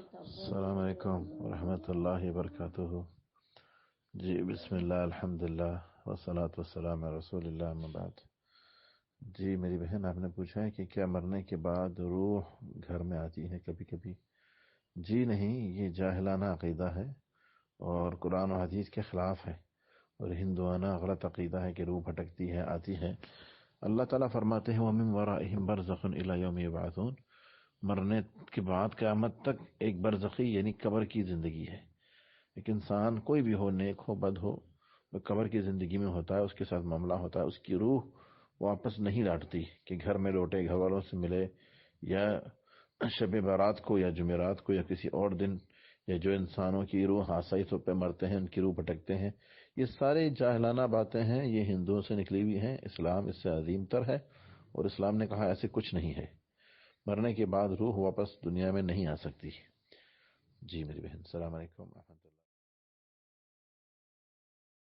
السلام علیکم ورحمۃ اللہ وبرکاتہ۔ جی بسم اللہ الحمدللہ والصلاۃ والسلام علی رسول اللہ اما بعد۔ جی میری بہن، آپ نے پوچھا ہے کہ کیا مرنے کے بعد روح گھر میں آتی ہے کبھی کبھی؟ جی نہیں، یہ جاہلانہ عقیدہ ہے اور قرآن و حدیث کے خلاف ہے، اور ہندوانہ غلط عقیدہ ہے کہ روح بھٹکتی ہے، آتی ہے۔ اللہ تعالیٰ فرماتے ہیں وَمِن وَرَائِهِمْ بَرْزَخٌ إِلَى يَوْمِ يُبْعَثُونَ، مرنے کے بعد قیامت تک ایک برزخی یعنی قبر کی زندگی ہے۔ ایک انسان کوئی بھی ہو، نیک ہو بد ہو، وہ قبر کی زندگی میں ہوتا ہے، اس کے ساتھ معاملہ ہوتا ہے، اس کی روح واپس نہیں لوٹتی کہ گھر میں لوٹے، گھر والوں سے ملے، یا شب برات کو یا جمعرات کو یا کسی اور دن، یا جو انسانوں کی روح حادثائی طور پہ مرتے ہیں ان کی روح بھٹکتے ہیں۔ یہ سارے جاہلانہ باتیں ہیں، یہ ہندوؤں سے نکلی ہوئی ہیں۔ اسلام اس سے عظیم تر ہے، اور اسلام نے کہا ایسے کچھ نہیں ہے، مرنے کے بعد روح واپس دنیا میں نہیں آ سکتی۔ جی میری بہن، السلام علیکم ورحمۃ اللہ۔